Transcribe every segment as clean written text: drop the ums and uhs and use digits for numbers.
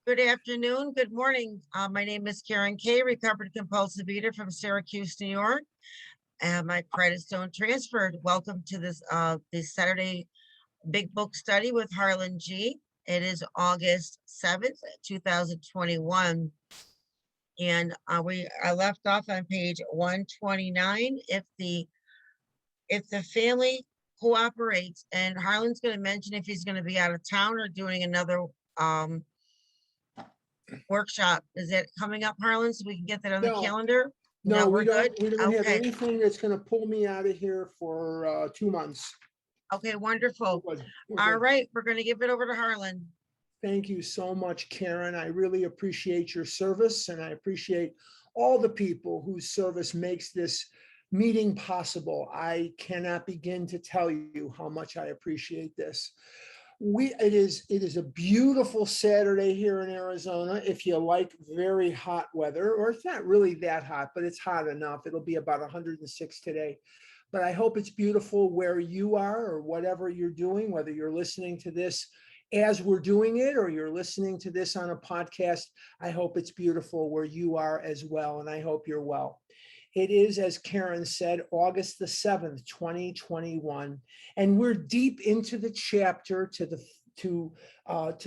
Good afternoon, good morning. My name is Karen Kay, recovered compulsive eater from Syracuse, New York. And my credit stone transferred. Welcome to this Saturday Big Book Study with Harlan G. It is August 7th, 2021. And I left off on page 129. If the family cooperates, and Harlan's going to mention if he's going to be out of town or doing another workshop. Is it coming up, Harlan, so we can get that on the No. calendar? No, we're we don't. good? We don't have Okay. anything that's going to pull me out of here for 2 months. Okay, wonderful. We're good. All right, we're going to give it over to Harlan. Thank you so much, Karen. I really appreciate your service, and I appreciate all the people whose service makes this meeting possible. I cannot begin to tell you how much I appreciate this. It is a beautiful Saturday here in Arizona. If you like very hot weather, or it's not really that hot, but it's hot enough. It'll be about 106 today. But I hope it's beautiful where you are, or whatever you're doing, whether you're listening to this as we're doing it, or you're listening to this on a podcast. I hope it's beautiful where you are as well, and I hope you're well. It is, as Karen said, August the 7th, 2021, and we're deep into the chapter to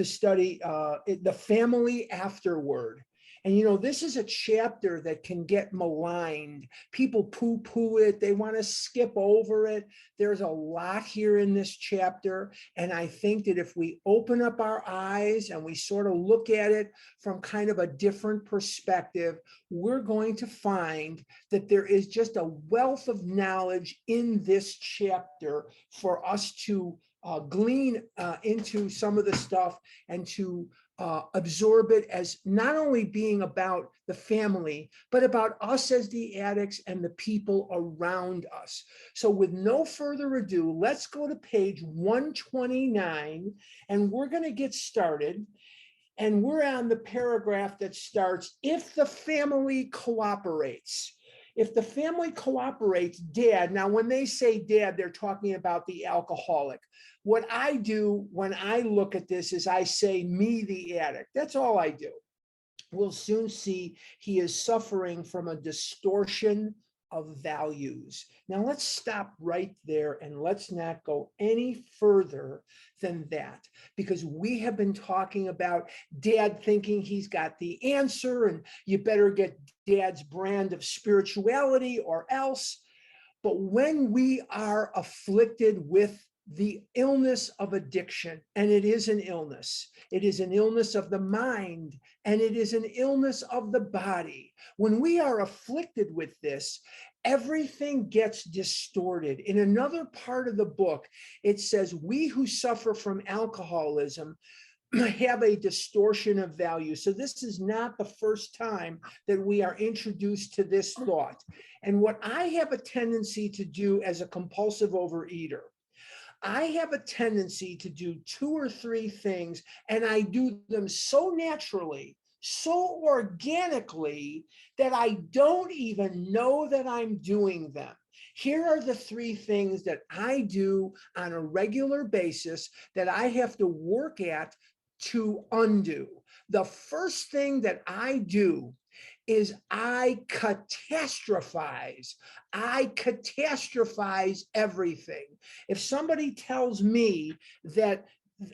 study the family afterward. And you know, this is a chapter that can get maligned. People poo-poo it. They want to skip over it. There's a lot here in this chapter. And I think that if we open up our eyes and we sort of look at it from kind of a different perspective, we're going to find that there is just a wealth of knowledge in this chapter for us to glean into some of the stuff and to absorb it as not only being about the family, but about us as the addicts and the people around us. So with no further ado, let's go to page 129, and we're going to get started. And we're on the paragraph that starts, if the family cooperates. If the family cooperates, dad, now when they say dad, they're talking about the alcoholic. What I do when I look at this is I say, me, the addict. That's all I do. We'll soon see he is suffering from a distortion of values. Now let's stop right there and let's not go any further than that, because we have been talking about dad thinking he's got the answer and you better get dad's brand of spirituality or else. But when we are afflicted with the illness of addiction, and it is an illness of the mind, and it is an illness of the body. When we are afflicted with this, everything gets distorted. In another part of the book, it says, we who suffer from alcoholism have a distortion of value. So this is not the first time that we are introduced to this thought. And what I have a tendency to do as a compulsive overeater, I have a tendency to do 2 or 3 things, and I do them so naturally, so organically, that I don't even know that I'm doing them. Here are the 3 things that I do on a regular basis that I have to work at to undo. The first thing that I do is I catastrophize. I catastrophize everything. If somebody tells me that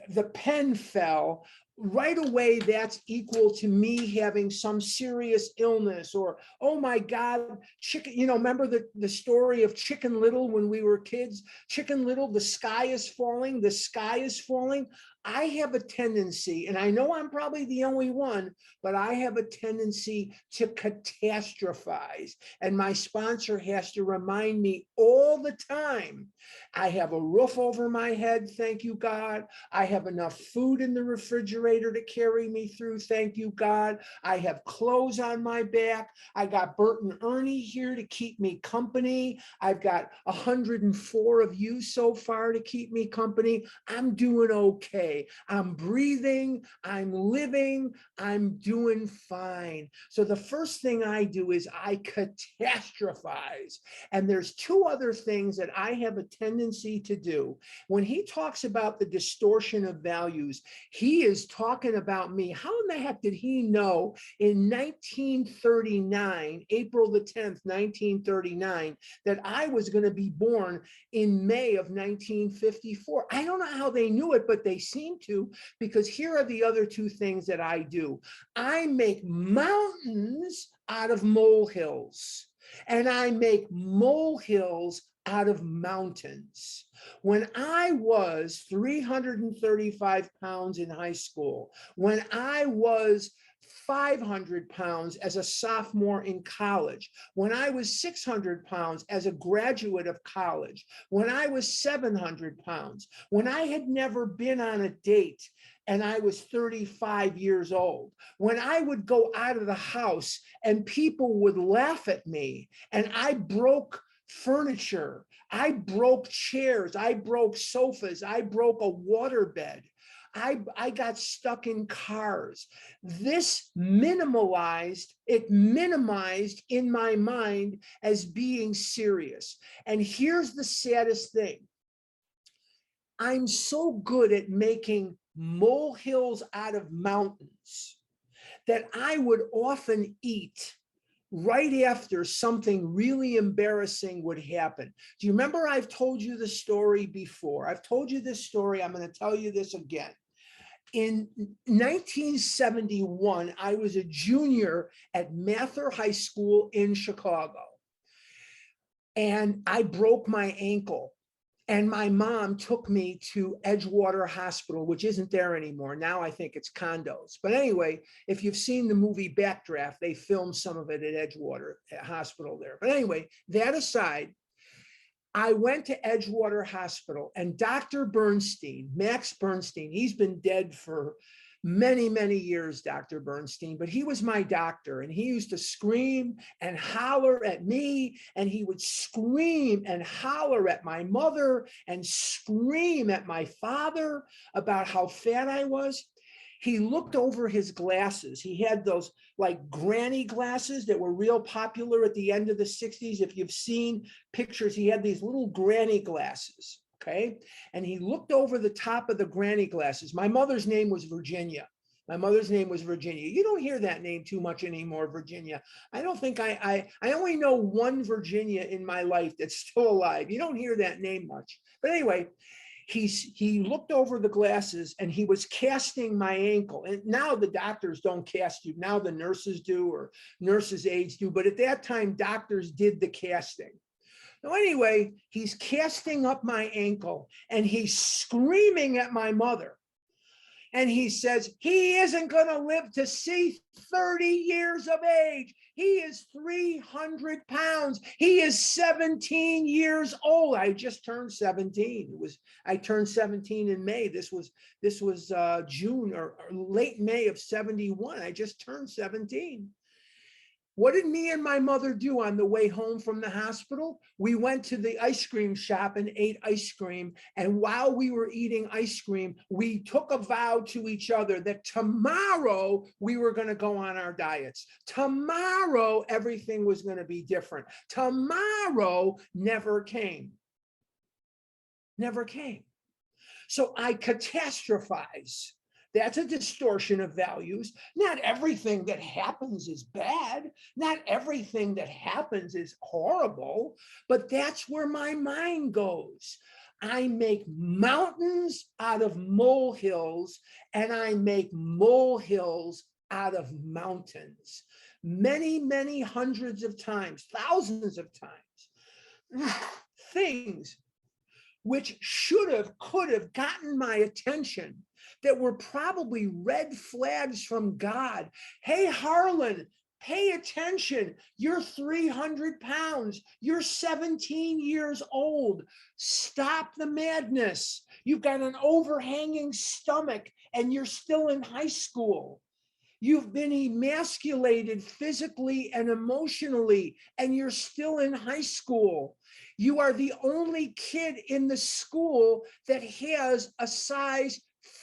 the pen fell, right away, that's equal to me having some serious illness, or, oh my God, chicken, remember the story of Chicken Little when we were kids? Chicken Little, the sky is falling, the sky is falling. I have a tendency, and I know I'm probably the only one, but I have a tendency to catastrophize. And my sponsor has to remind me all the time, I have a roof over my head, thank you, God. I have enough food in the refrigerator to carry me through, thank you, God. I have clothes on my back. I got Bert and Ernie here to keep me company. I've got 104 of you so far to keep me company. I'm doing okay. I'm breathing, I'm living, I'm doing fine. So the first thing I do is I catastrophize. And there's 2 other things that I have a tendency to do. When he talks about the distortion of values, he is talking about me. How in the heck did he know in 1939, April the 10th, 1939, that I was going to be born in May of 1954? I don't know how they knew it, but they seem to, because here are the other two things that I do. I make mountains out of molehills, and I make molehills out of mountains. When I was 335 pounds in high school, when I was 500 pounds as a sophomore in college, when I was 600 pounds as a graduate of college, when I was 700 pounds, when I had never been on a date and I was 35 years old, when I would go out of the house and people would laugh at me, and I broke furniture, I broke chairs, I broke sofas, I broke a waterbed, I got stuck in cars. This minimized in my mind as being serious. And here's the saddest thing. I'm so good at making molehills out of mountains that I would often eat right after something really embarrassing would happen. Do you remember I've told you the story before? I've told you this story. I'm going to tell you this again. In 1971, I was a junior at Mather High School in Chicago, and I broke my ankle. And my mom took me to Edgewater Hospital, which isn't there anymore. Now I think it's condos. But anyway, if you've seen the movie Backdraft, they filmed some of it at Edgewater Hospital there. But anyway, that aside, I went to Edgewater Hospital, and Dr. Bernstein, Max Bernstein, he's been dead for many, many years, Dr. Bernstein, but he was my doctor, and he used to scream and holler at me, and he would scream and holler at my mother and scream at my father about how fat I was. He looked over his glasses. He had those like granny glasses that were real popular at the end of the 60s. If you've seen pictures, he had these little granny glasses. Okay. And he looked over the top of the granny glasses. My mother's name was Virginia. My mother's name was Virginia. You don't hear that name too much anymore, Virginia. I don't think I only know one Virginia in my life that's still alive. You don't hear that name much. But anyway, he looked over the glasses and he was casting my ankle. And now the doctors don't cast you. Now the nurses do, or nurses' aides do. But at that time, doctors did the casting. So anyway, he's casting up my ankle and he's screaming at my mother. And he says, he isn't going to live to see 30 years of age. He is 300 pounds. He is 17 years old. I just turned 17. I turned 17 in May. This was June or late May of 71. I just turned 17. What did me and my mother do on the way home from the hospital? We went to the ice cream shop and ate ice cream. And while we were eating ice cream, we took a vow to each other that tomorrow we were going to go on our diets. Tomorrow, everything was going to be different. Tomorrow never came. Never came. So I catastrophize. That's a distortion of values. Not everything that happens is bad. Not everything that happens is horrible, but that's where my mind goes. I make mountains out of molehills, and I make molehills out of mountains. Many, many hundreds of times, thousands of times. Things which could have gotten my attention, that were probably red flags from God. Hey, Harlan, pay attention. You're 300 pounds. You're 17 years old. Stop the madness. You've got an overhanging stomach and you're still in high school. You've been emasculated physically and emotionally, and you're still in high school. You are the only kid in the school that has a size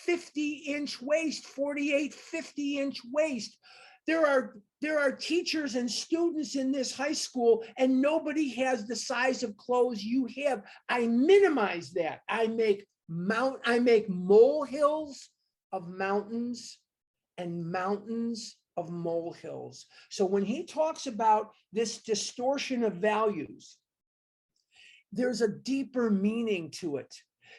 50-inch waist, 48, 50-inch waist. There are teachers and students in this high school, and nobody has the size of clothes you have. I minimize that. I make molehills of mountains and mountains of molehills. So when he talks about this distortion of values, there's a deeper meaning to it.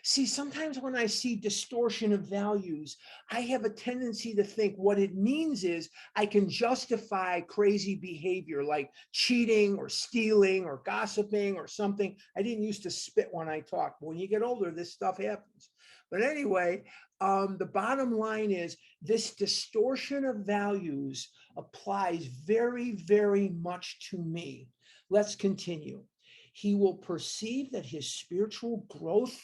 See, sometimes when I see distortion of values, I have a tendency to think what it means is I can justify crazy behavior like cheating or stealing or gossiping or something. I didn't used to spit when I talk. When you get older, this stuff happens. But anyway, the bottom line is this distortion of values applies very, very much to me. Let's continue. He will perceive that his spiritual growth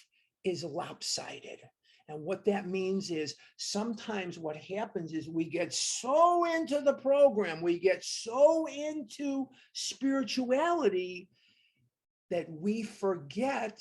is lopsided. And what that means is sometimes what happens is we get so into the program, we get so into spirituality that we forget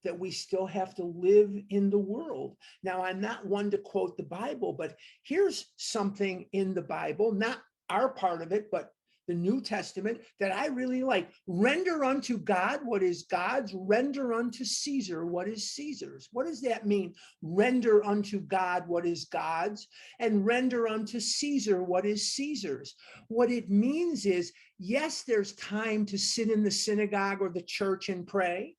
that we still have to live in the world. Now, I'm not one to quote the Bible, but here's something in the Bible, not our part of it, but the New Testament that I really like. Render unto God what is God's, render unto Caesar what is Caesar's. What does that mean? Render unto God what is God's and render unto Caesar what is Caesar's. What it means is, yes, there's time to sit in the synagogue or the church and pray.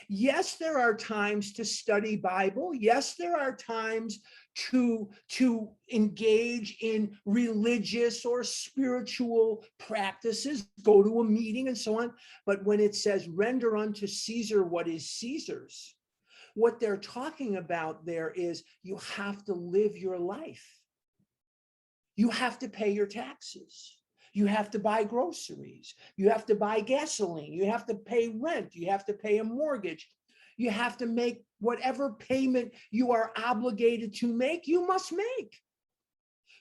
Yes, there are times to study Bible. Yes, there are times to engage in religious or spiritual practices, go to a meeting and so on. But when it says render unto Caesar what is Caesar's, what they're talking about there is you have to live your life. You have to pay your taxes. You have to buy groceries. You have to buy gasoline. You have to pay rent. You have to pay a mortgage. You have to make whatever payment you are obligated to make, you must make.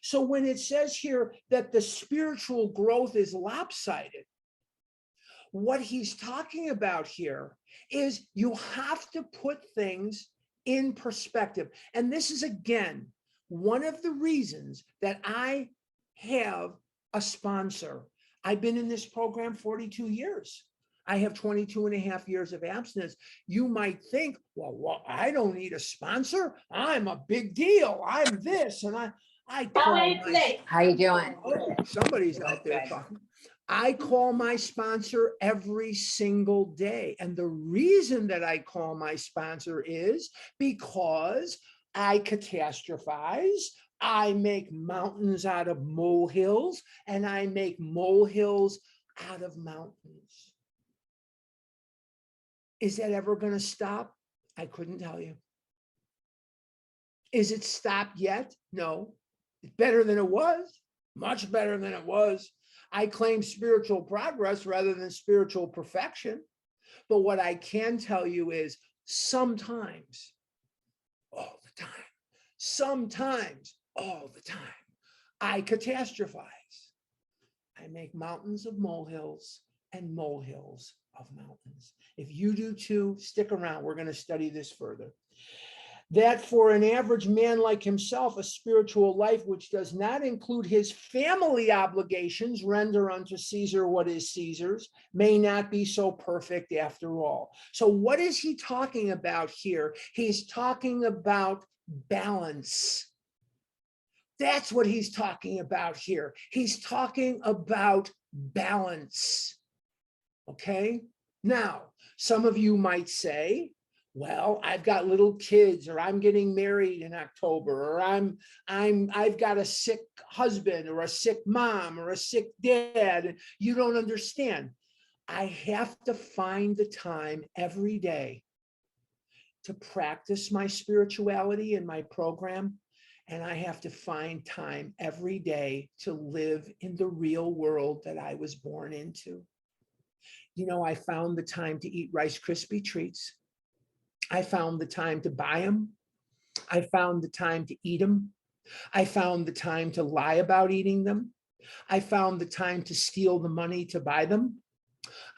So when it says here that the spiritual growth is lopsided, what he's talking about here is you have to put things in perspective. And this is, again, one of the reasons that I have a sponsor. I've been in this program 42 years. I have 22 and a half years of abstinence. You might think, well, I don't need a sponsor. I'm a big deal. I'm this. And I call my, How you doing? oh, somebody's out there talking. I call my sponsor every single day. And the reason that I call my sponsor is because I catastrophize. I make mountains out of molehills, and I make molehills out of mountains. Is that ever going to stop? I couldn't tell you. Is it stopped yet? No. It's better than it was, much better than it was. I claim spiritual progress rather than spiritual perfection. But what I can tell you is sometimes, all the time, sometimes, all the time, I catastrophize. I make mountains of molehills and molehills of mountains. If you do too, stick around. We're going to study this further. That for an average man like himself, a spiritual life which does not include his family obligations, render unto Caesar what is Caesar's, may not be so perfect after all. So what is he talking about here? He's talking about balance. That's what he's talking about here. He's talking about balance. Okay? Now, some of you might say, well, I've got little kids, or I'm getting married in October, or I've got a sick husband or a sick mom or a sick dad. You don't understand. I have to find the time every day to practice my spirituality in my program. And I have to find time every day to live in the real world that I was born into. You know, I found the time to eat Rice Krispie treats. I found the time to buy them. I found the time to eat them. I found the time to lie about eating them. I found the time to steal the money to buy them.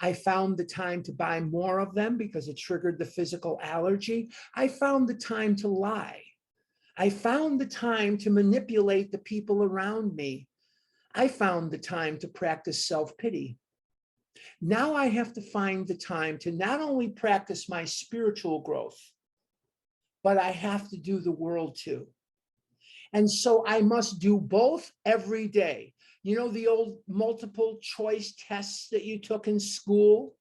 I found the time to buy more of them because it triggered the physical allergy. I found the time to lie. I found the time to manipulate the people around me. I found the time to practice self-pity. Now I have to find the time to not only practice my spiritual growth, but I have to do the world too. And so I must do both every day. You know, the old multiple choice tests that you took in school?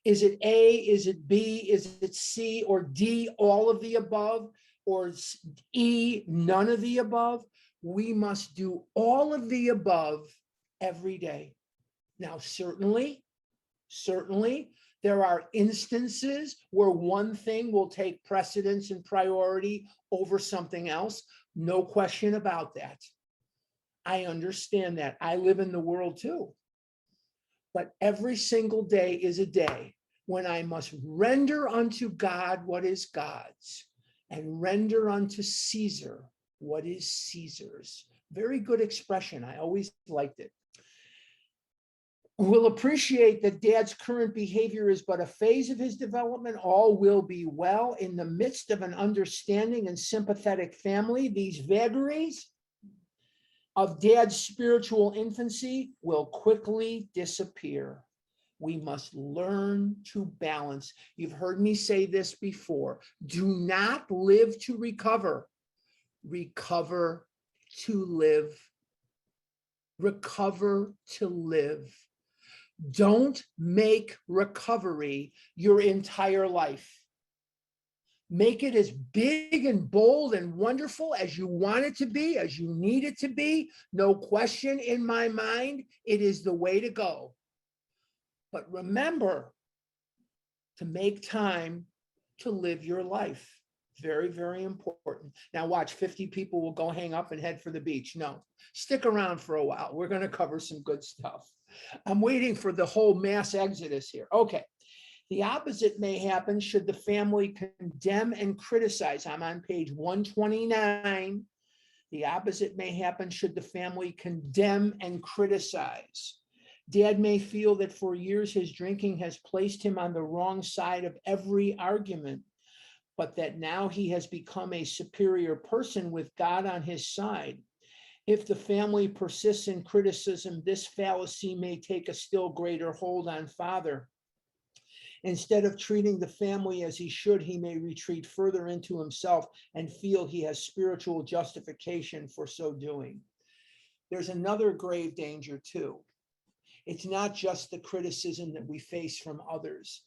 Is it A, is it B, is it C, or D, all of the above, or E, none of the above? We must do all of the above every day. Now, certainly, there are instances where one thing will take precedence and priority over something else. No question about that. I understand that. I live in the world too. But every single day is a day when I must render unto God what is God's and render unto Caesar what is Caesar's. Very good expression. I always liked it. We'll appreciate that Dad's current behavior is but a phase of his development. All will be well. In the midst of an understanding and sympathetic family, these vagaries of Dad's spiritual infancy will quickly disappear. We must learn to balance. You've heard me say this before. Do not live to recover. Recover to live. Recover to live. Don't make recovery your entire life. Make it as big and bold and wonderful as you want it to be, as you need it to be. No question in my mind, it is the way to go. But remember to make time to live your life. Very, very important. Now watch, 50 people will go hang up and head for the beach. No, stick around for a while. We're going to cover some good stuff. I'm waiting for the whole mass exodus here. Okay. The opposite may happen should the family condemn and criticize. I'm on page 129. The opposite may happen should the family condemn and criticize. Dad may feel that for years his drinking has placed him on the wrong side of every argument, but that now he has become a superior person with God on his side. If the family persists in criticism, this fallacy may take a still greater hold on Father. Instead of treating the family as he should, he may retreat further into himself and feel he has spiritual justification for so doing. There's another grave danger too. It's not just the criticism that we face from others.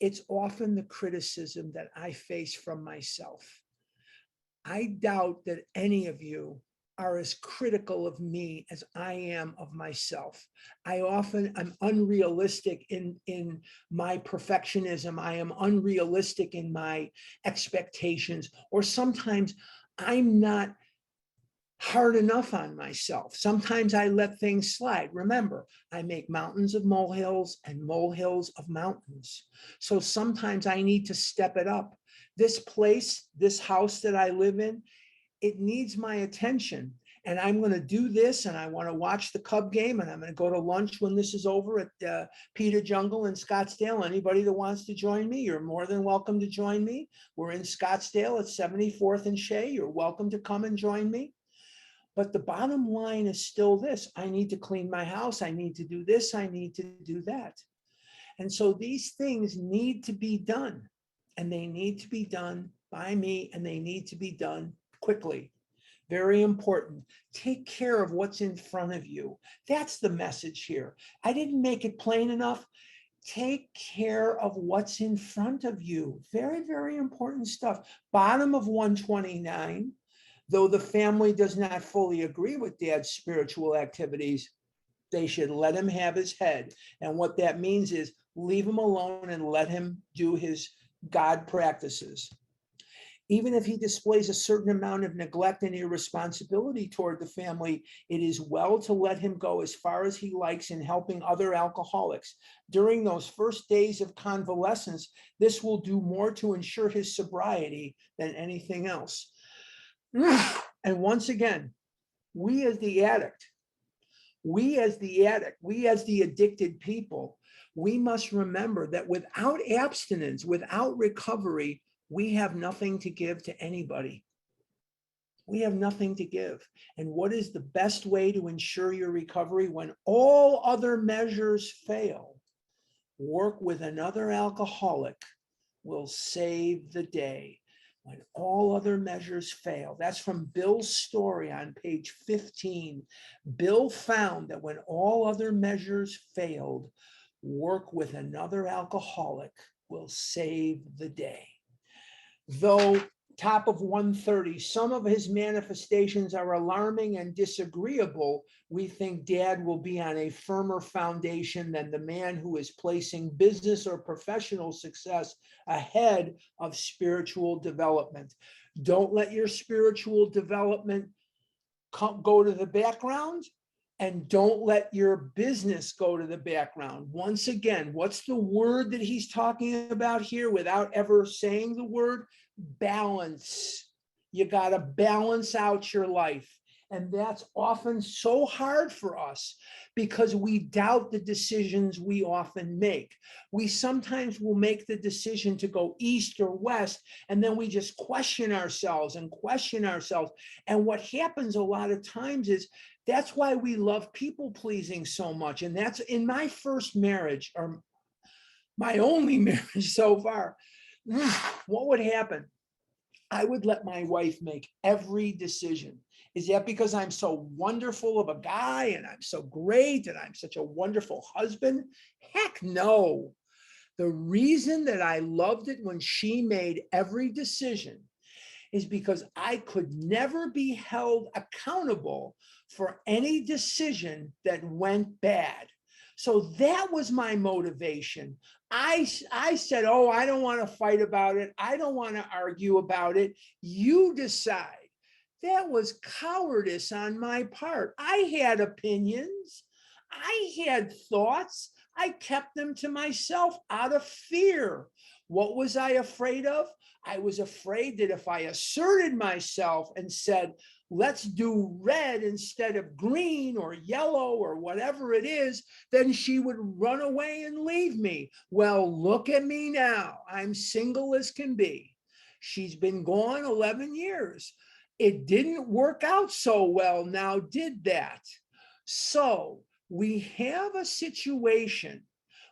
It's often the criticism that I face from myself. I doubt that any of you are as critical of me as I am of myself. I'm unrealistic in my perfectionism. I am unrealistic in my expectations, or sometimes I'm not hard enough on myself. Sometimes I let things slide. Remember, I make mountains of molehills and molehills of mountains. So sometimes I need to step it up. This place, this house that I live in, it needs my attention. And I'm going to do this, and I want to watch the Cub game, and I'm going to go to lunch when this is over at Peter Jungle in Scottsdale. Anybody that wants to join me, you're more than welcome to join me. We're in Scottsdale at 74th and Shea. You're welcome to come and join me. But the bottom line is still this: I need to clean my house. I need to do this. I need to do that. And so these things need to be done, and they need to be done by me, and they need to be done quickly. Very important. Take care of what's in front of you. That's the message here. I didn't make it plain enough. Take care of what's in front of you. Very, very important stuff. Bottom of 129. Though the family does not fully agree with Dad's spiritual activities, they should let him have his head. And what that means is leave him alone and let him do his God practices. Even if he displays a certain amount of neglect and irresponsibility toward the family, it is well to let him go as far as he likes in helping other alcoholics. During those first days of convalescence, this will do more to ensure his sobriety than anything else. And once again, we as the addicted people, we must remember that without abstinence, without recovery, we have nothing to give to anybody. We have nothing to give. And what is the best way to ensure your recovery when all other measures fail? Work with another alcoholic will save the day. when all other measures fail. That's from Bill's story on page 15. Bill found that when all other measures failed, work with another alcoholic will save the day. Though top of 130, some of his manifestations are alarming and disagreeable, we think Dad will be on a firmer foundation than the man who is placing business or professional success ahead of spiritual development. Don't let your spiritual development go to the background, and don't let your business go to the background. Once again, what's the word that he's talking about here without ever saying the word? Balance. You got to balance out your life. And that's often so hard for us because we doubt the decisions we often make. We sometimes will make the decision to go east or west, and then we just question ourselves and question ourselves. And what happens a lot of times is that's why we love people pleasing so much. And that's in my first marriage, or my only marriage so far. What would happen? I would let my wife make every decision. Is that because I'm so wonderful of a guy and I'm so great and I'm such a wonderful husband? Heck no. The reason that I loved it when she made every decision is because I could never be held accountable for any decision that went bad. So that was my motivation. I said, oh, I don't want to fight about it. I don't want to argue about it. You decide. That was cowardice on my part. I had opinions. I had thoughts. I kept them to myself out of fear. What was I afraid of? I was afraid that if I asserted myself and said, let's do red instead of green or yellow or whatever it is, then she would run away and leave me. Well, look at me now. I'm single as can be. She's been gone 11 years. It didn't work out so well now, did that? So we have a situation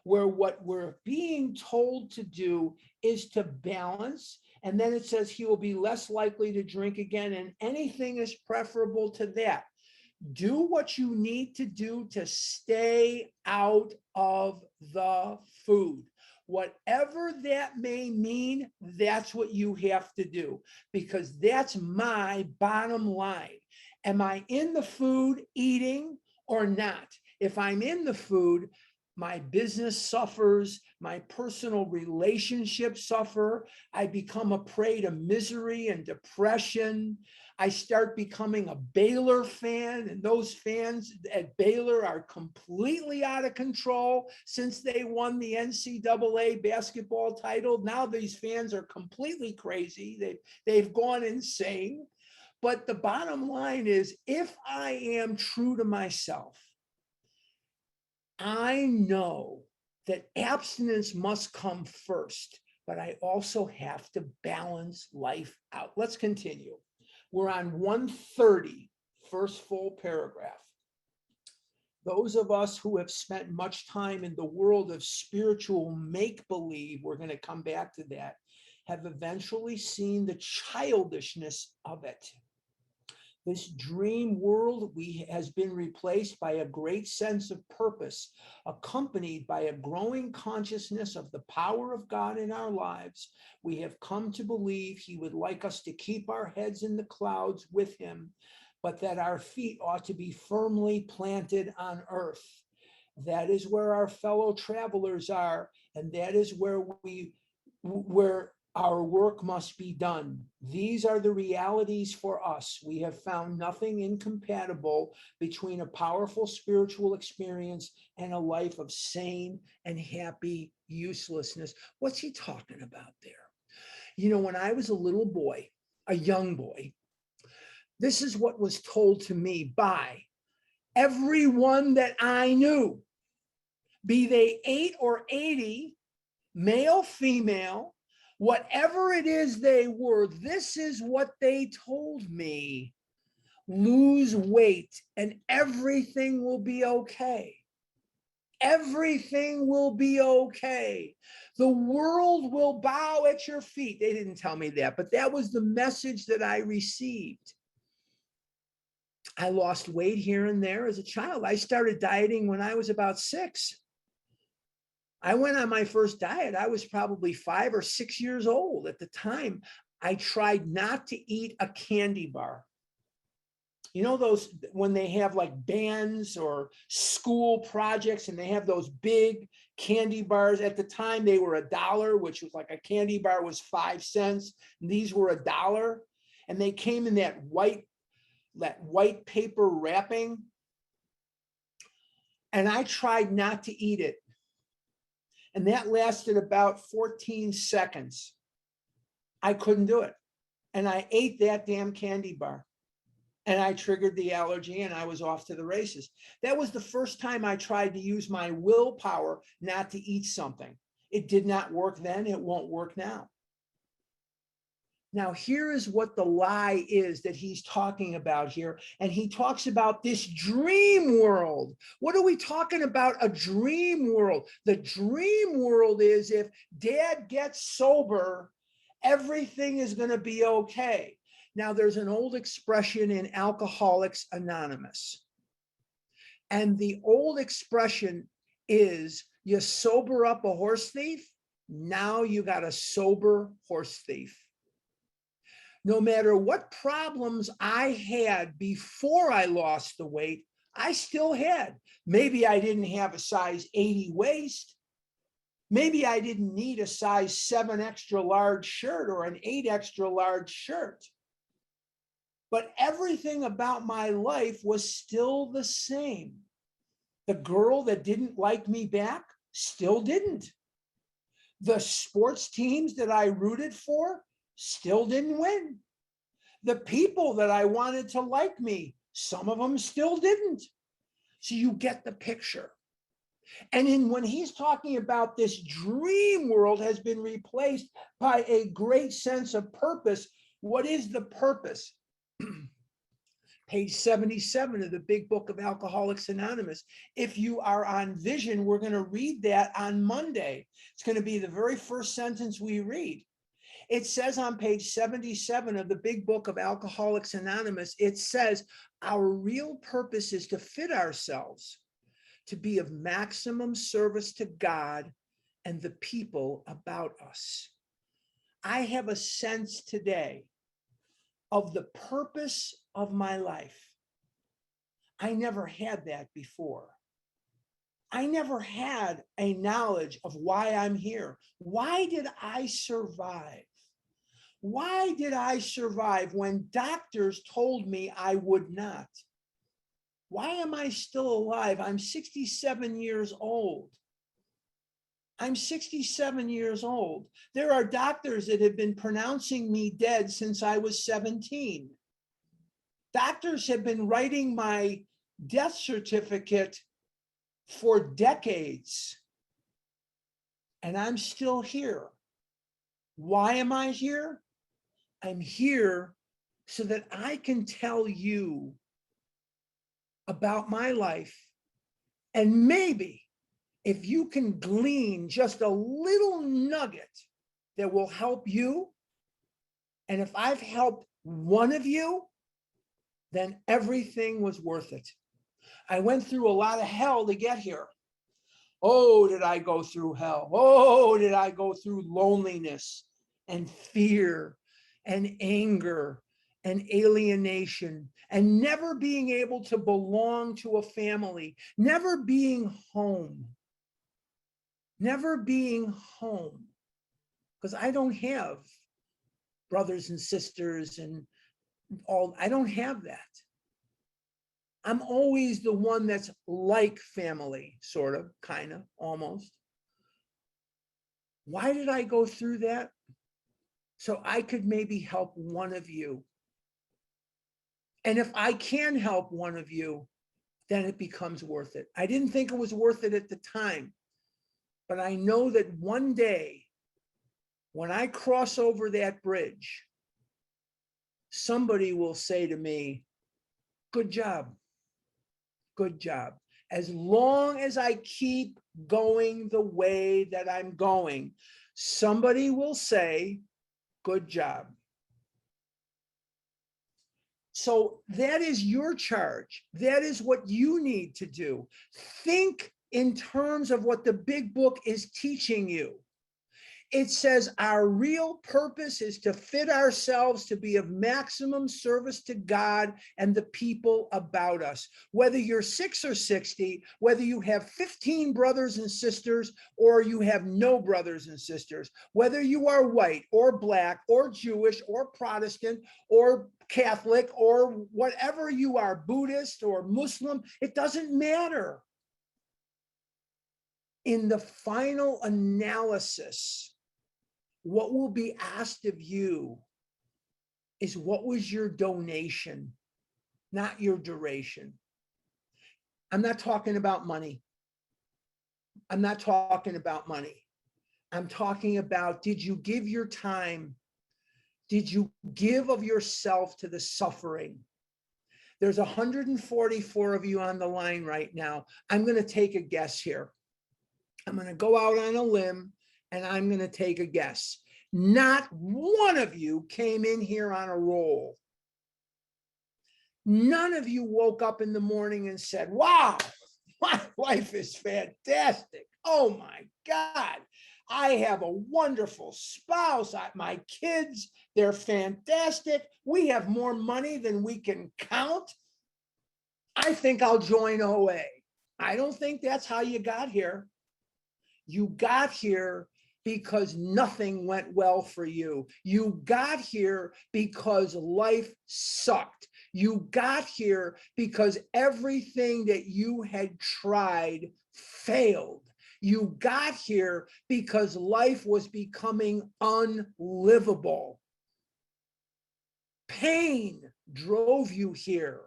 where what we're being told to do is to balance. And then it says he will be less likely to drink again, and anything is preferable to that. Do what you need to do to stay out of the food. Whatever that may mean, that's what you have to do, because that's my bottom line. Am I in the food eating or not? If I'm in the food, my business suffers, my personal relationships suffer. I become a prey to misery and depression. I start becoming a Baylor fan, and those fans at Baylor are completely out of control since they won the NCAA basketball title. Now these fans are completely crazy. They've gone insane. But the bottom line is, if I am true to myself, I know that abstinence must come first, but I also have to balance life out. Let's continue. We're on 130, first full paragraph. Those of us who have spent much time in the world of spiritual make-believe, we're going to come back to that, have eventually seen the childishness of it. This dream world has been replaced by a great sense of purpose, accompanied by a growing consciousness of the power of God in our lives. We have come to believe he would like us to keep our heads in the clouds with him, but that our feet ought to be firmly planted on earth. That is where our fellow travelers are, and that is where our work must be done. These are the realities for us. We have found nothing incompatible between a powerful spiritual experience and a life of sane and happy uselessness. What's he talking about there? You know, when I was a little boy, a young boy, this is what was told to me by everyone that I knew, be they 8 or 80, male, female, whatever it is they were, this is what they told me. Lose weight and everything will be okay. Everything will be okay. The world will bow at your feet. They didn't tell me that, but that was the message that I received. I lost weight here and there as a child. I started dieting when I was about 6. I went on my first diet. I was probably 5 or 6 years old at the time. I tried not to eat a candy bar. You know, those when they have like bands or school projects and they have those big candy bars. At the time, they were $1, which was like a candy bar was 5 cents. And these were $1. And they came in that white paper wrapping. And I tried not to eat it. And that lasted about 14 seconds. I couldn't do it. And I ate that damn candy bar. And I triggered the allergy and I was off to the races. That was the first time I tried to use my willpower not to eat something. It did not work then. It won't work now. Now, here is what the lie is that he's talking about here. And he talks about this dream world. What are we talking about? A dream world. The dream world is if dad gets sober, everything is going to be okay. Now, there's an old expression in Alcoholics Anonymous. And the old expression is you sober up a horse thief, now you got a sober horse thief. No matter what problems I had before I lost the weight, I still had. Maybe I didn't have a size 80 waist. Maybe I didn't need a size 7 extra large shirt or an 8 extra large shirt. But everything about my life was still the same. The girl that didn't like me back still didn't. The sports teams that I rooted for still didn't win. The people that I wanted to like me, some of them still didn't. So you get the picture. And when he's talking about this dream world has been replaced by a great sense of purpose, what is the purpose? Page 77 of the big book of Alcoholics Anonymous. If you are on Vision, we're going to read that on Monday. It's going to be the very first sentence we read. It says on page 77 of the big book of Alcoholics Anonymous, it says, our real purpose is to fit ourselves to be of maximum service to God and the people about us. I have a sense today of the purpose of my life. I never had that before. I never had a knowledge of why I'm here. Why did I survive? Why did I survive when doctors told me I would not? Why am I still alive? I'm 67 years old. I'm 67 years old. There are doctors that have been pronouncing me dead since I was 17. Doctors have been writing my death certificate for decades, and I'm still here. Why am I here? I'm here so that I can tell you about my life, and maybe if you can glean just a little nugget that will help you, and if I've helped one of you, then everything was worth it. I went through a lot of hell to get here. Oh, did I go through hell? Oh, did I go through loneliness and fear and anger and alienation and never being able to belong to a family, never being home. Never being home, because I don't have brothers and sisters and all. I don't have that. I'm always the one that's like family, sort of, kind of, almost. Why did I go through that? So I could maybe help one of you. And if I can help one of you, then it becomes worth it. I didn't think it was worth it at the time. But I know that one day, when I cross over that bridge, somebody will say to me, good job, good job. as long as I keep going the way that I'm going, somebody will say, good job. So that is your charge. That is what you need to do. Think in terms of what the big book is teaching you. It says our real purpose is to fit ourselves to be of maximum service to God and the people about us. Whether you're 6 or 60, whether you have 15 brothers and sisters, or you have no brothers and sisters, whether you are white or black or Jewish or Protestant or Catholic or whatever you are, Buddhist or Muslim, it doesn't matter. In the final analysis, what will be asked of you is what was your donation, not your duration. I'm not talking about money. I'm not talking about money. I'm talking about, did you give your time? Did you give of yourself to the suffering? There's 144 of you on the line right now. I'm going to take a guess here. I'm going to go out on a limb and I'm going to take a guess. Not one of you came in here on a roll. None of you woke up in the morning and said, wow, my life is fantastic. Oh my God, I have a wonderful spouse. My kids, they're fantastic. We have more money than we can count. I think I'll join OA. I don't think that's how you got here. You got here because nothing went well for you. You got here because life sucked. You got here because everything that you had tried failed. You got here because life was becoming unlivable. Pain drove you here.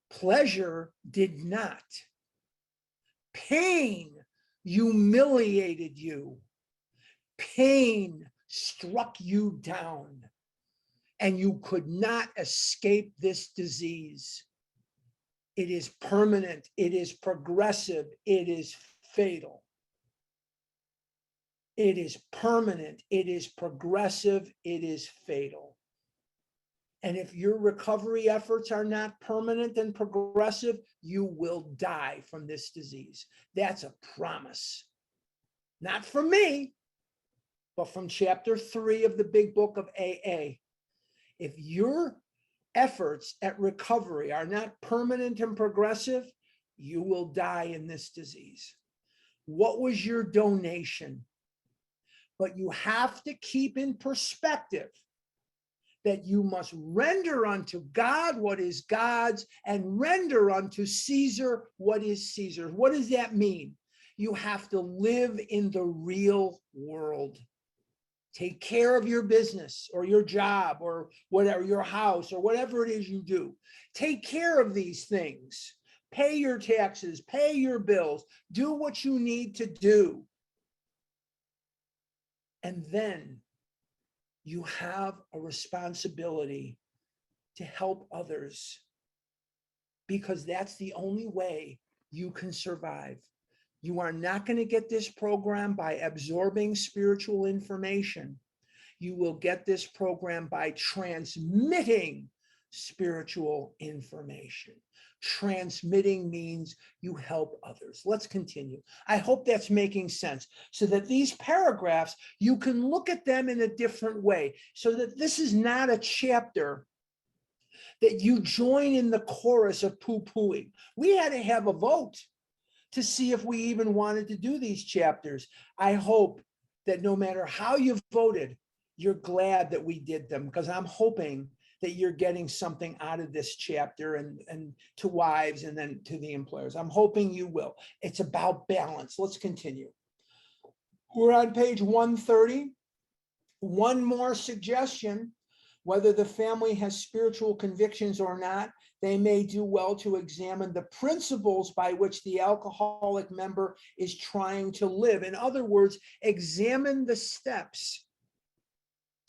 Pleasure did not. Pain humiliated you. Pain struck you down, and you could not escape this disease. It is permanent, it is progressive, it is fatal. It is permanent, it is progressive, it is fatal. And if your recovery efforts are not permanent and progressive, you will die from this disease. That's a promise. Not from me, but from chapter 3 of the big book of AA. If your efforts at recovery are not permanent and progressive, you will die in this disease. What was your donation? But you have to keep in perspective that you must render unto God what is God's and render unto Caesar what is Caesar's. What does that mean? You have to live in the real world. Take care of your business or your job or whatever, your house or whatever it is you do. Take care of these things. Pay your taxes, pay your bills, do what you need to do. And then you have a responsibility to help others, because that's the only way you can survive. You are not going to get this program by absorbing spiritual information. You will get this program by transmitting spiritual information. Transmitting means you help others. Let's continue. I hope that's making sense, so that these paragraphs, you can look at them in a different way, so that this is not a chapter that you join in the chorus of poo-pooing. We had to have a vote to see if we even wanted to do these chapters. I hope that no matter how you voted, you're glad that we did them, because I'm hoping that you're getting something out of this chapter, and to wives and then to the employers. I'm hoping you will. It's about balance. Let's continue. We're on page 130. One more suggestion: whether the family has spiritual convictions or not, they may do well to examine the principles by which the alcoholic member is trying to live. In other words, examine the steps.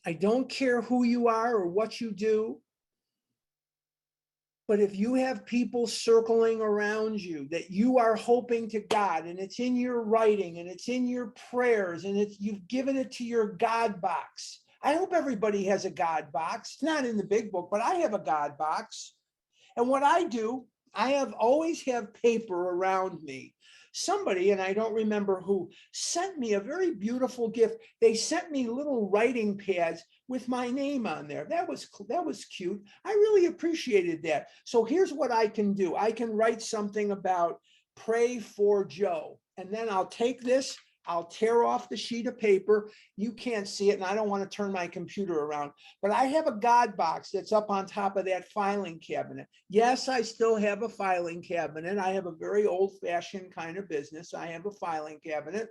I don't care who you are or what you do, But if you have people circling around you that you are hoping to God, and it's in your writing and it's in your prayers and you've given it to your God box. I hope everybody has a God box. It's not in the big book, but I have a God box. And what I do, I always have paper around me. Somebody, and I don't remember who, sent me a very beautiful gift. They sent me little writing pads with my name on there. That was cute. I really appreciated that. So here's what I can do. I can write something about pray for Joe. And then I'll take this, I'll tear off the sheet of paper. You can't see it, and I don't want to turn my computer around, but I have a God box that's up on top of that filing cabinet. Yes, I still have a filing cabinet. I have a very old-fashioned kind of business. I have a filing cabinet.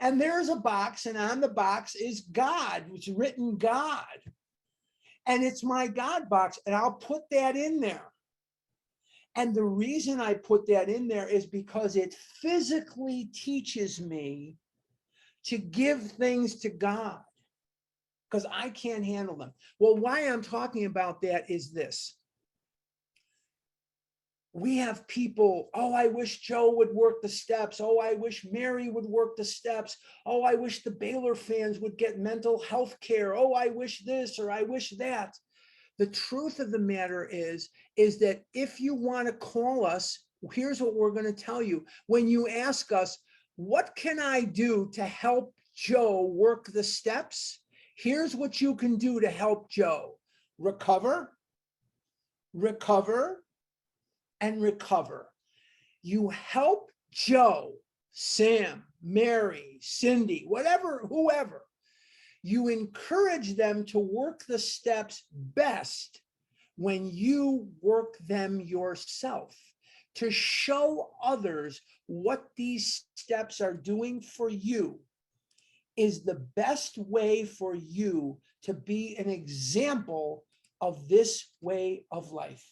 And there's a box, and on the box is God. It's written God. And it's my God box, and I'll put that in there. And the reason I put that in there is because it physically teaches me to give things to God, because I can't handle them. Well, why I'm talking about that is this. We have people, oh, I wish Joe would work the steps. Oh, I wish Mary would work the steps. Oh, I wish the Baylor fans would get mental health care. Oh, I wish this or I wish that. The truth of the matter is that if you want to call us, here's what we're going to tell you. When you ask us, what can I do to help Joe work the steps? Here's what you can do to help Joe. Recover, recover, and recover. You help Joe, Sam, Mary, Cindy, whatever, whoever. You encourage them to work the steps best when you work them yourself, to show others what these steps are doing for you is the best way for you to be an example of this way of life.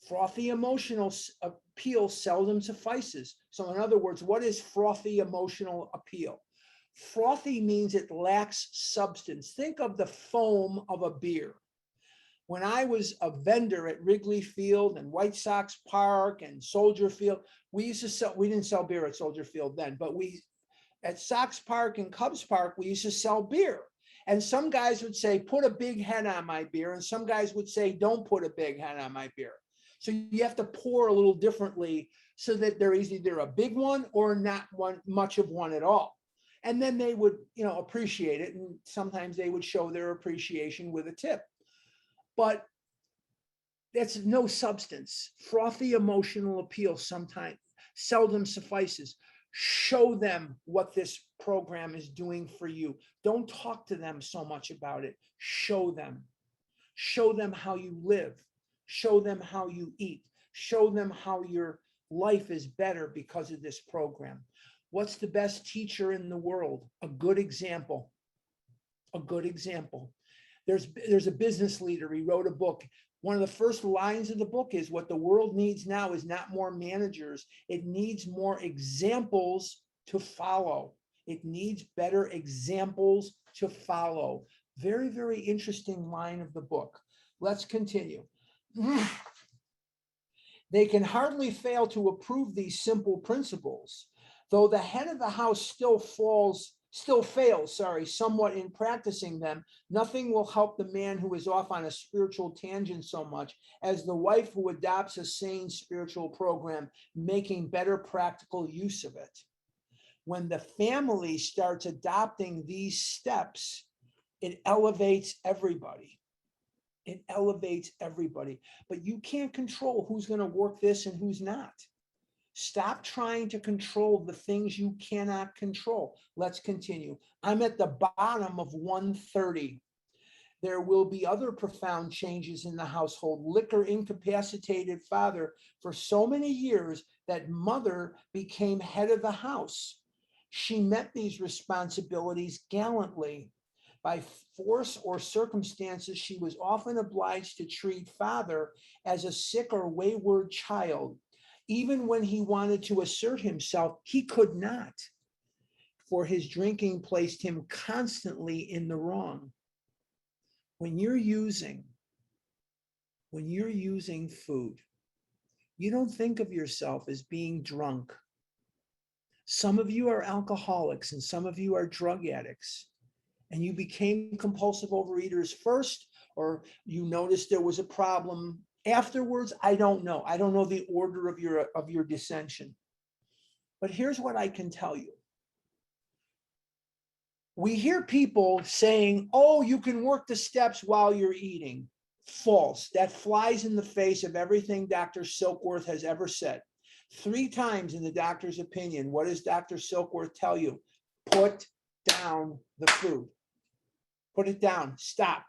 Frothy emotional appeal seldom suffices. So in other words, what is frothy emotional appeal? Frothy means it lacks substance. Think of the foam of a beer. When I was a vendor at Wrigley Field and White Sox Park and Soldier Field, we didn't sell beer at Soldier Field then, but at Sox Park and Cubs Park, we used to sell beer. And some guys would say, put a big head on my beer. And some guys would say, don't put a big head on my beer. So you have to pour a little differently so that there is either a big one or not much of one at all. And then they would, appreciate it. And sometimes they would show their appreciation with a tip. But that's no substance. Frothy emotional appeal sometimes seldom suffices. Show them what this program is doing for you. Don't talk to them so much about it. Show them. Show them how you live. Show them how you eat. Show them how your life is better because of this program. What's the best teacher in the world? A good example. A good example. There's a business leader. He wrote a book. One of the first lines of the book is, what the world needs now is not more managers. It needs more examples to follow. It needs better examples to follow. Very, very interesting line of the book. Let's continue. They can hardly fail to approve these simple principles, though the head of the house still fails, somewhat in practicing them. Nothing will help the man who is off on a spiritual tangent so much as the wife who adopts a sane spiritual program, making better practical use of it. When the family starts adopting these steps, it elevates everybody. It elevates everybody. But you can't control who's going to work this and who's not. Stop trying to control the things you cannot control. Let's continue. I'm at the bottom of 130. There will be other profound changes in the household. Liquor incapacitated father for so many years that mother became head of the house. She met these responsibilities gallantly. By force or circumstances, she was often obliged to treat father as a sick or wayward child. Even when he wanted to assert himself, he could not, for his drinking placed him constantly in the wrong. When you're using, when you're using food, you don't think of yourself as being drunk. Some of you are alcoholics and some of you are drug addicts, and you became compulsive overeaters first, or you noticed there was a problem afterwards. I don't know. I don't know the order of your dissension. But here's what I can tell you. We hear people saying, oh, you can work the steps while you're eating. False. That flies in the face of everything Dr. Silkworth has ever said. 3 times in the doctor's opinion, what does Dr. Silkworth tell you? Put down the food. Put it down. Stop.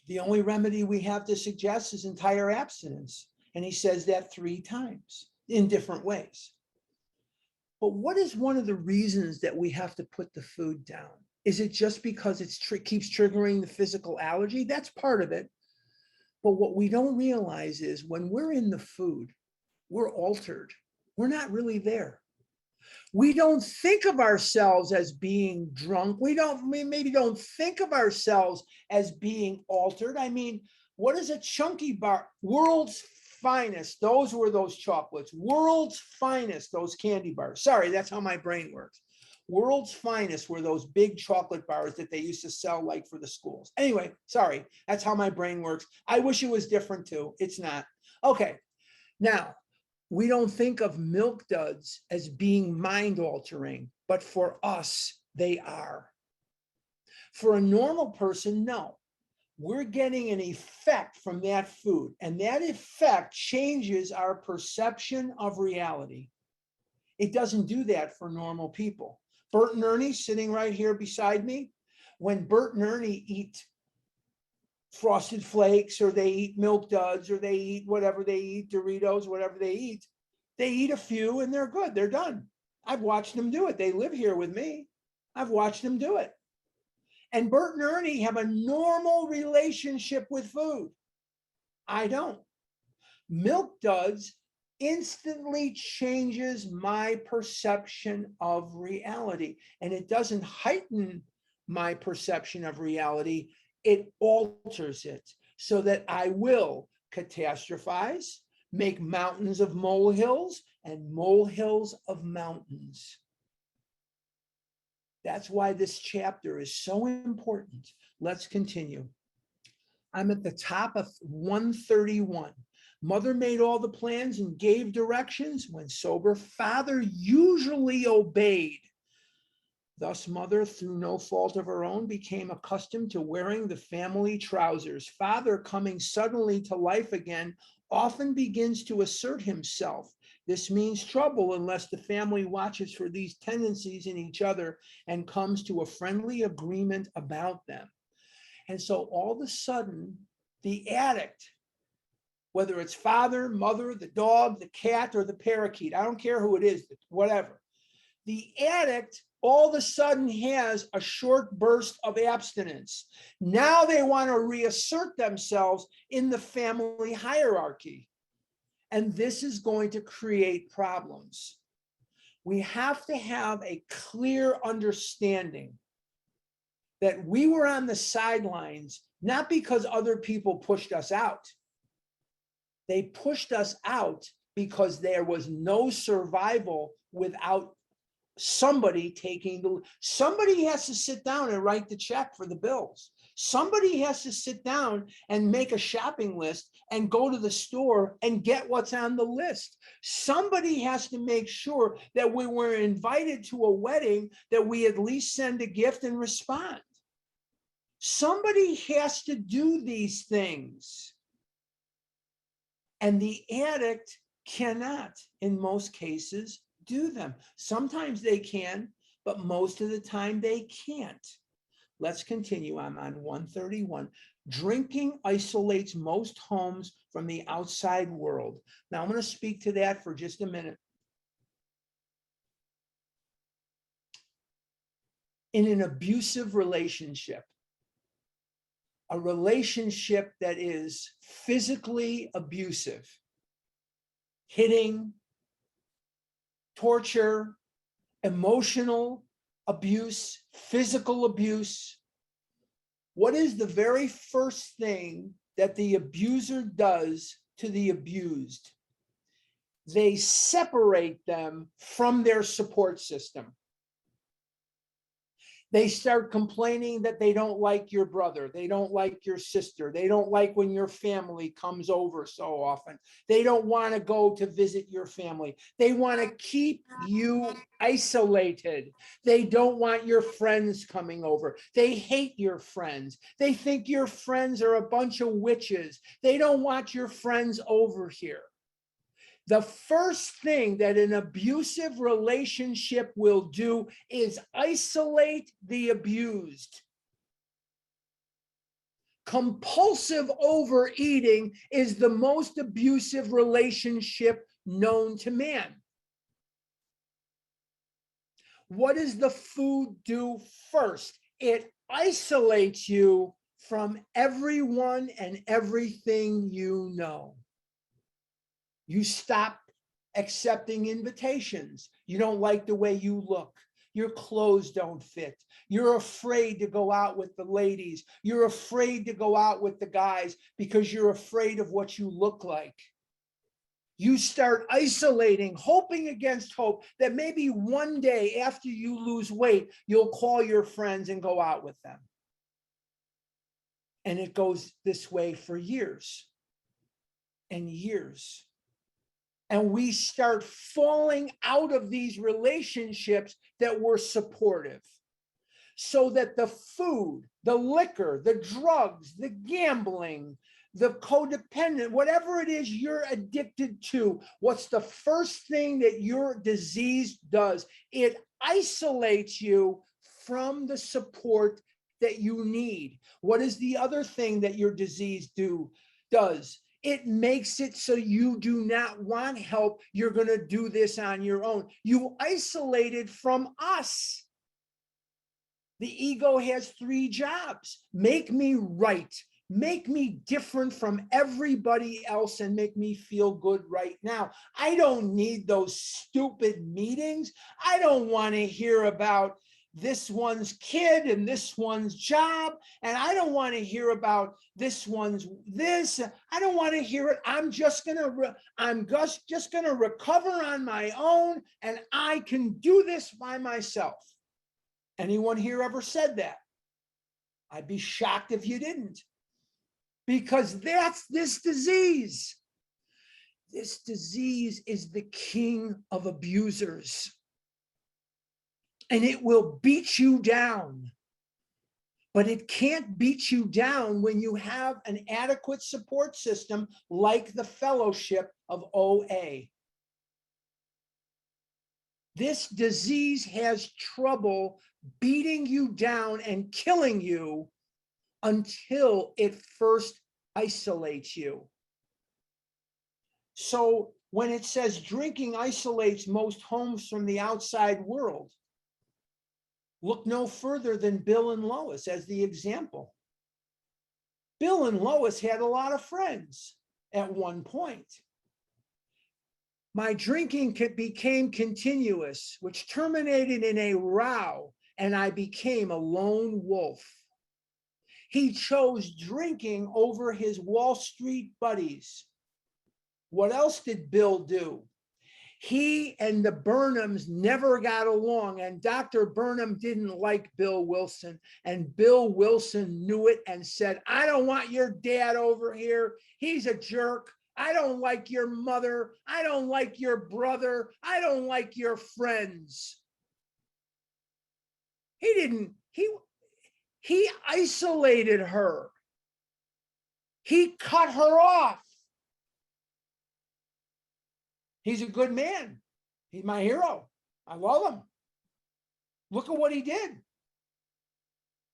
The only remedy we have to suggest is entire abstinence. And he says that 3 times in different ways. But what is one of the reasons that we have to put the food down? Is it just because it keeps triggering the physical allergy? That's part of it. But what we don't realize is when we're in the food, we're altered. We're not really there. We don't think of ourselves as being drunk. We maybe don't think of ourselves as being altered. I mean, what is a chunky bar? World's finest. Those were those chocolates. World's finest, those candy bars. Sorry, that's how my brain works. World's finest were those big chocolate bars that they used to sell like for the schools. Anyway, sorry, that's how my brain works. I wish it was different too. It's not. Okay, now, we don't think of milk duds as being mind altering, but for us, they are. For a normal person, no. We're getting an effect from that food, and that effect changes our perception of reality. It doesn't do that for normal people. Bert and Ernie sitting right here beside me, when Bert and Ernie eat Frosted Flakes, or they eat Milk Duds, or they eat whatever they eat, Doritos, whatever they eat a few and they're good. They're done. I've watched them do it. They live here with me. I've watched them do it. And Bert and Ernie have a normal relationship with food. I don't. Milk Duds instantly changes my perception of reality. And it doesn't heighten my perception of reality. It alters it so that I will catastrophize, make mountains of molehills and molehills of mountains. That's why this chapter is so important. Let's continue. I'm at the top of 131. Mother made all the plans and gave directions. When sober, father usually obeyed. Thus, mother, through no fault of her own, became accustomed to wearing the family trousers. Father, coming suddenly to life again, often begins to assert himself. This means trouble unless the family watches for these tendencies in each other and comes to a friendly agreement about them. And so all of a sudden, the addict, whether it's father, mother, the dog, the cat, or the parakeet, I don't care who it is, whatever, the addict all of a sudden has a short burst of abstinence. Now they want to reassert themselves in the family hierarchy. And this is going to create problems. We have to have a clear understanding that we were on the sidelines, not because other people pushed us out. They pushed us out because there was no survival without somebody somebody has to sit down and write the check for the bills. Somebody has to sit down and make a shopping list and go to the store and get what's on the list. Somebody has to make sure that when we're invited to a wedding, that we at least send a gift and respond. Somebody has to do these things. And the addict cannot, in most cases, do them. Sometimes they can, but most of the time they can't. Let's continue. I'm on 131. Drinking isolates most homes from the outside world. Now I'm going to speak to that for just a minute. In an abusive relationship, a relationship that is physically abusive, hitting, torture, emotional abuse, physical abuse, what is the very first thing that the abuser does to the abused. They separate them from their support system. They start complaining that they don't like your brother. They don't like your sister. They don't like when your family comes over so often. They don't want to go to visit your family. They want to keep you isolated. They don't want your friends coming over. They hate your friends. They think your friends are a bunch of witches. They don't want your friends over here. The first thing that an abusive relationship will do is isolate the abused. Compulsive overeating is the most abusive relationship known to man. What does the food do first? It isolates you from everyone and everything you know. You stop accepting invitations. You don't like the way you look. Your clothes don't fit. You're afraid to go out with the ladies. You're afraid to go out with the guys because you're afraid of what you look like. You start isolating, hoping against hope that maybe one day after you lose weight, you'll call your friends and go out with them. And it goes this way for years and years. And we start falling out of these relationships that were supportive. So that the food, the liquor, the drugs, the gambling, the codependent, whatever it is you're addicted to, what's the first thing that your disease does? It isolates you from the support that you need. What is the other thing that your disease does? It makes it so you do not want help. You're going to do this on your own. You isolated from us. The ego has three jobs: make me right, make me different from everybody else, and make me feel good right now. I don't need those stupid meetings. I don't want to hear about this one's kid and this one's job. And I don't want to hear about this one's this. I don't want to hear it. I'm just going to recover on my own, and I can do this by myself. Anyone here ever said that? I'd be shocked if you didn't. Because that's this disease. This disease is the king of abusers. And it will beat you down. But it can't beat you down when you have an adequate support system like the fellowship of OA. This disease has trouble beating you down and killing you until it first isolates you. So when it says drinking isolates most homes from the outside world, look no further than Bill and Lois as the example. Bill and Lois had a lot of friends at one point. My drinking became continuous, which terminated in a row, and I became a lone wolf. He chose drinking over his Wall Street buddies. What else did Bill do? He and the Burnhams never got along, and Dr. Burnham didn't like Bill Wilson, and Bill Wilson knew it and said, I don't want your dad over here. He's a jerk. I don't like your mother. I don't like your brother. I don't like your friends. He isolated her. He cut her off. He's a good man. He's my hero. I love him. Look at what he did.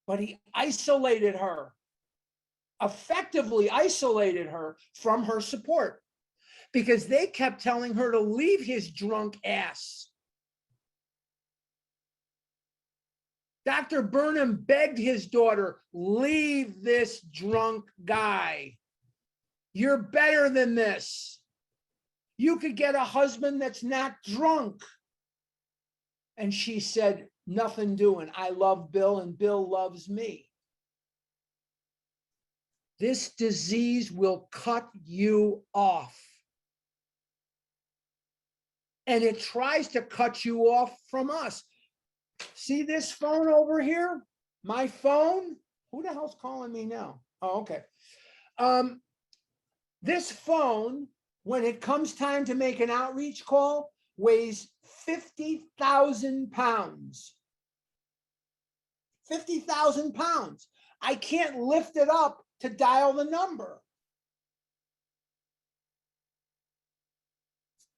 But he isolated her, effectively isolated her from her support, because they kept telling her to leave his drunk ass. Dr. Burnham begged his daughter, leave this drunk guy. You're better than this. You could get a husband that's not drunk. And she said, nothing doing. I love Bill and Bill loves me. This disease will cut you off. And it tries to cut you off from us. See this phone over here? My phone? Who the hell's calling me now? Oh, okay. This phone, when it comes time to make an outreach call, weighs 50,000 pounds. 50,000 pounds. I can't lift it up to dial the number.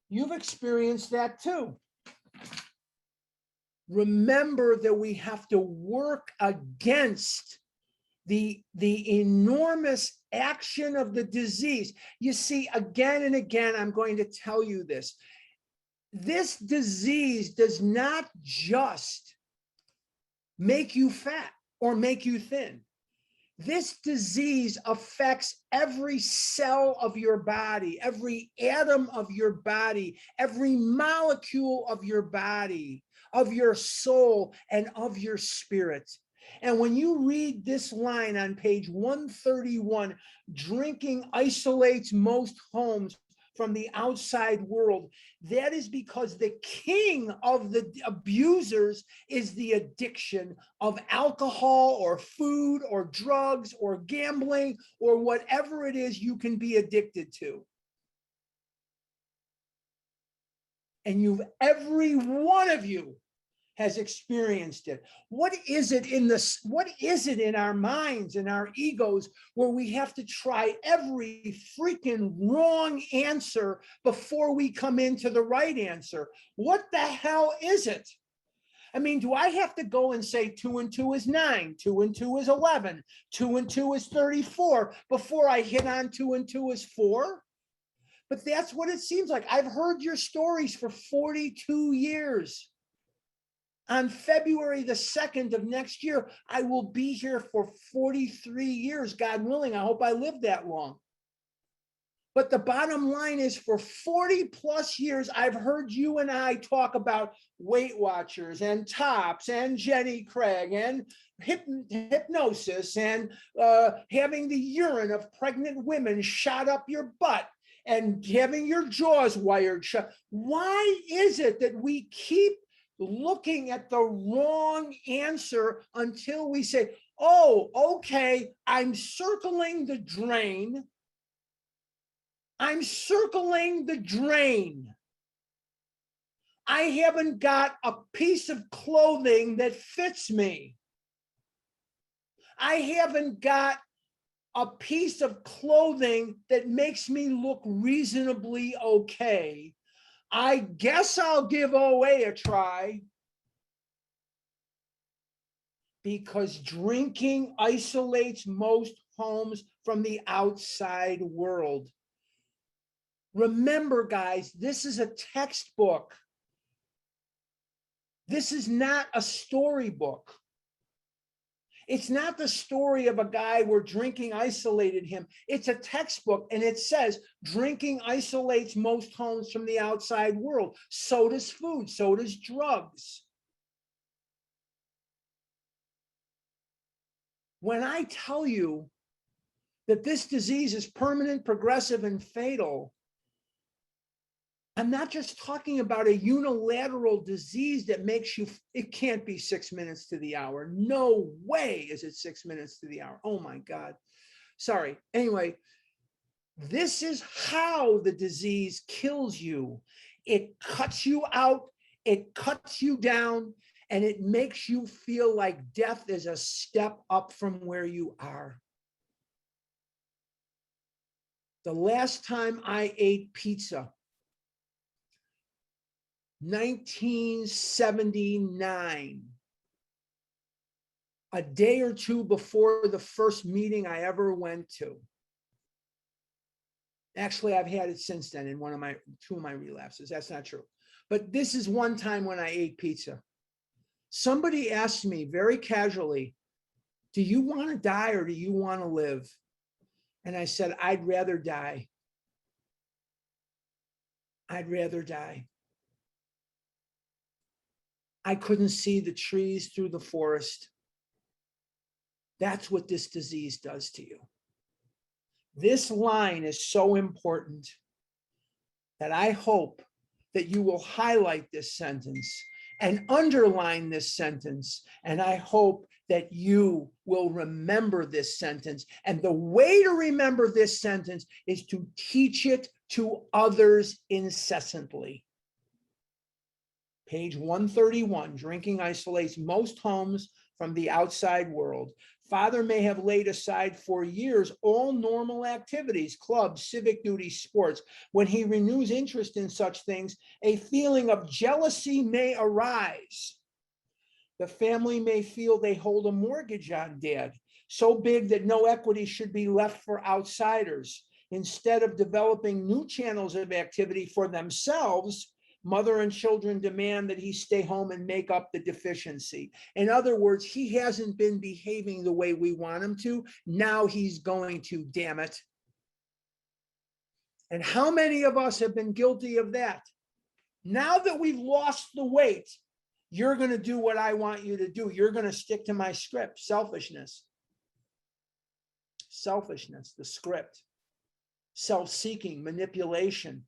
You've experienced that too. Remember that we have to work against the enormous action of the disease. You see, again and again, I'm going to tell you this. This disease does not just make you fat or make you thin. This disease affects every cell of your body, every atom of your body, every molecule of your body, of your soul, and of your spirit. And when you read this line on page 131, drinking isolates most homes from the outside world, that is because the king of the abusers is the addiction of alcohol or food or drugs or gambling or whatever it is you can be addicted to. And every one of you has experienced it. What is it in our minds and our egos where we have to try every freaking wrong answer before we come into the right answer? What the hell is it? I mean, do I have to go and say 2 and 2 is 9, 2 and 2 is 11, 2 and 2 is 34 before I hit on 2 and 2 is 4? But that's what it seems like. I've heard your stories for 42 years. On February the 2nd of next year, I will be here for 43 years, God willing. I hope I live that long. But the bottom line is for 40 plus years, I've heard you and I talk about Weight Watchers and TOPS and Jenny Craig and hypnosis and having the urine of pregnant women shot up your butt and having your jaws wired shut. Why is it that we keep looking at the wrong answer until we say, oh, okay, I'm circling the drain. I'm circling the drain. I haven't got a piece of clothing that fits me. I haven't got a piece of clothing that makes me look reasonably okay. I guess I'll give OA a try. Because drinking isolates most homes from the outside world. Remember, guys, this is a textbook. This is not a storybook. It's not the story of a guy where drinking isolated him. It's a textbook, and it says drinking isolates most homes from the outside world. So does food, so does drugs. When I tell you that this disease is permanent, progressive, and fatal, I'm not just talking about a unilateral disease that makes you, it can't be 6 minutes to the hour. No way is it 6 minutes to the hour. Oh my God. Sorry. Anyway, this is how the disease kills you. It cuts you out, it cuts you down, and it makes you feel like death is a step up from where you are. The last time I ate pizza, 1979, a day or two before the first meeting I ever went to. Actually, I've had it since then in two of my relapses. That's not true. But this is one time when I ate pizza. Somebody asked me very casually, do you want to die or do you want to live? And I said, I'd rather die. I'd rather die. I couldn't see the trees through the forest. That's what this disease does to you. This line is so important that I hope that you will highlight this sentence and underline this sentence. And I hope that you will remember this sentence. And the way to remember this sentence is to teach it to others incessantly. Page 131, drinking isolates most homes from the outside world. Father may have laid aside for years all normal activities, clubs, civic duty, sports. When he renews interest in such things, a feeling of jealousy may arise. The family may feel they hold a mortgage on dad, so big that no equity should be left for outsiders. Instead of developing new channels of activity for themselves, mother and children demand that he stay home and make up the deficiency. In other words, he hasn't been behaving the way we want him to. Now he's going to, damn it. And how many of us have been guilty of that? Now that we've lost the weight, you're going to do what I want you to do. You're going to stick to my script. Selfishness. Selfishness, the script. Self-seeking, manipulation.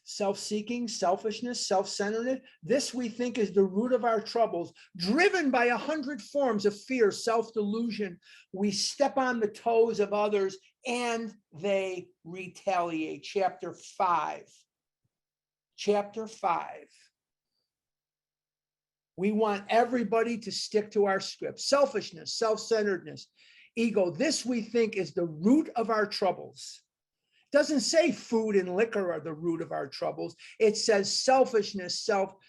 Self-seeking, selfishness, self-centeredness. This we think is the root of our troubles, driven by 100 forms of fear, self-delusion. We step on the toes of others and they retaliate. Chapter 5. Chapter 5. We want everybody to stick to our script. Selfishness, self-centeredness, ego. This we think is the root of our troubles. Doesn't say food and liquor are the root of our troubles. It says selfishness,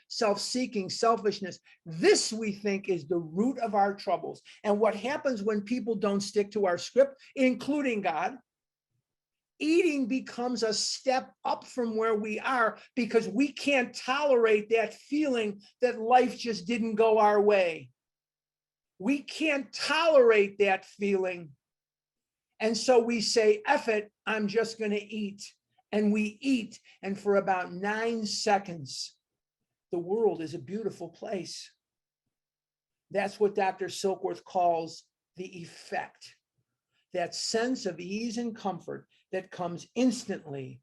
self-seeking, selfishness. This we think is the root of our troubles. And what happens when people don't stick to our script, including God, eating becomes a step up from where we are because we can't tolerate that feeling that life just didn't go our way. We can't tolerate that feeling. And so we say, F it, I'm just going to eat. And we eat. And for about 9 seconds, the world is a beautiful place. That's what Dr. Silkworth calls the effect. That sense of ease and comfort that comes instantly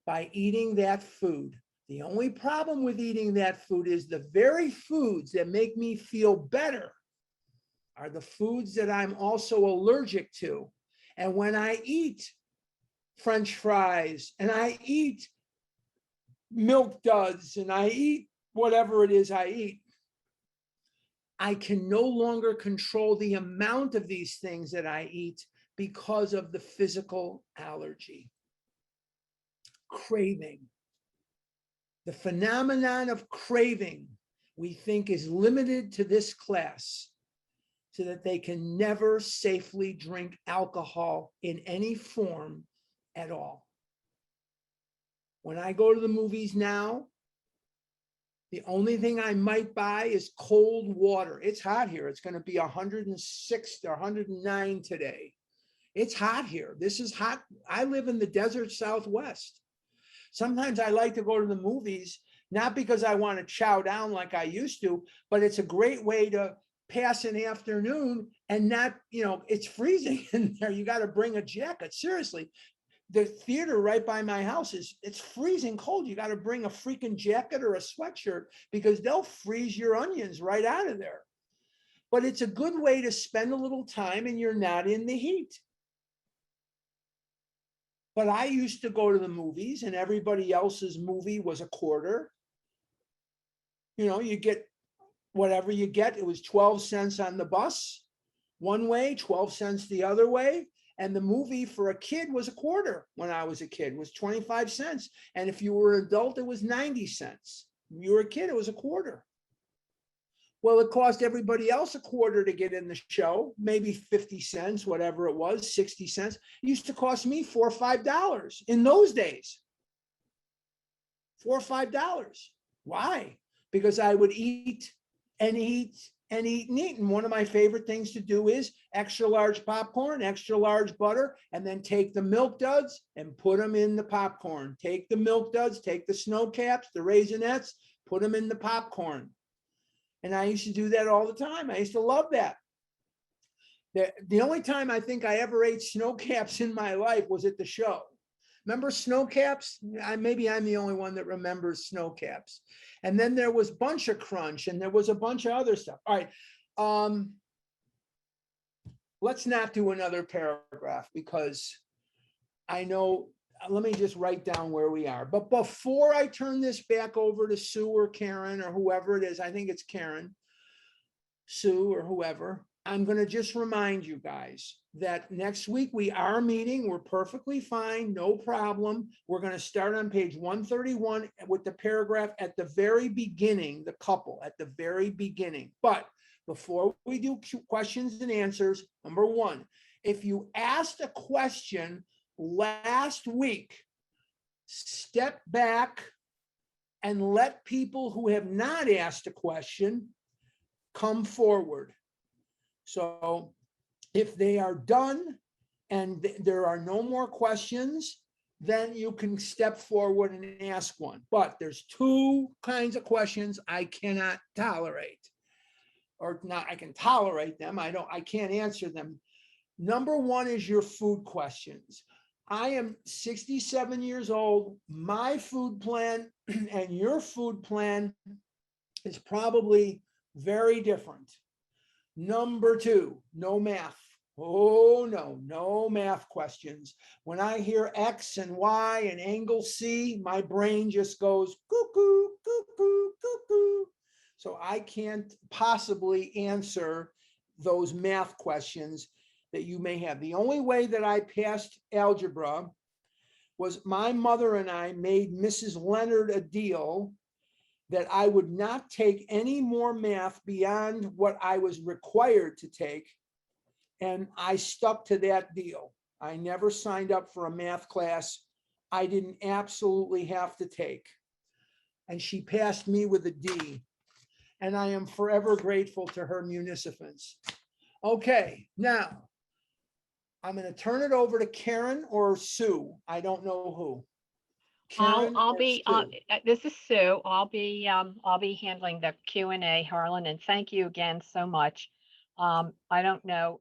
by eating that food. The only problem with eating that food is the very foods that make me feel better are the foods that I'm also allergic to. And when I eat French fries and I eat milk duds and I eat whatever it is I eat, I can no longer control the amount of these things that I eat because of the physical allergy. Craving. The phenomenon of craving, we think, is limited to this class so that they can never safely drink alcohol in any form at all. When I go to the movies now, the only thing I might buy is cold water. It's hot here. It's going to be 106 or 109 today. It's hot here. This is hot. I live in the desert Southwest. Sometimes I like to go to the movies, not because I want to chow down like I used to, but it's a great way to pass an afternoon and not, it's freezing in there. You got to bring a jacket. Seriously, the theater right by my house it's freezing cold. You got to bring a freaking jacket or a sweatshirt because they'll freeze your onions right out of there. But it's a good way to spend a little time and you're not in the heat. But I used to go to the movies and everybody else's movie was a quarter. You get whatever you get. It was 12 cents on the bus one way, 12 cents the other way. And the movie for a kid was a quarter when I was a kid, was 25 cents. And if you were an adult, it was 90 cents. If you were a kid, it was a quarter. Well, it cost everybody else a quarter to get in the show, maybe 50 cents, whatever it was, 60 cents. It used to cost me $4 or $5 in those days. $4 or $5. Why? Because I would eat and eat and eat and eat. And one of my favorite things to do is extra large popcorn, extra large butter, and then take the milk duds and put them in the popcorn. Take the milk duds, take the snow caps, the Raisinets, put them in the popcorn. And I used to do that all the time. I used to love that. The only time I think I ever ate snow caps in my life was at the show. Remember snow caps? Maybe I'm the only one that remembers snow caps. And then there was Bunch of Crunch, and there was a bunch of other stuff. All right. Let's not do another paragraph because I know, let me just write down where we are. But before I turn this back over to Sue or Karen or whoever it is, I think it's Karen, Sue or whoever, I'm going to just remind you guys that next week we are meeting. We're perfectly fine. No problem. We're going to start on page 131 with the paragraph at the very beginning, the couple at the very beginning. But before we do questions and answers, number one, if you asked a question last week, step back and let people who have not asked a question come forward. So if they are done and there are no more questions, then you can step forward and ask one. But there's two kinds of questions I cannot tolerate, or not, I can tolerate them. I can't answer them. Number one is your food questions. I am 67 years old. My food plan and your food plan is probably very different. Number two, no math. Oh, no math questions. When I hear X and Y and angle C, my brain just goes cuckoo, cuckoo, cuckoo. So I can't possibly answer those math questions that you may have. The only way that I passed algebra was my mother and I made Mrs. Leonard a deal that I would not take any more math beyond what I was required to take. And I stuck to that deal. I never signed up for a math class I didn't absolutely have to take. And she passed me with a D. And I am forever grateful to her munificence. Okay, now I'm going to turn it over to Karen or Sue. I don't know who. I'll Karen or be, Sue? this is Sue. I'll be handling the Q&A, Harlan, and thank you again so much. I don't know,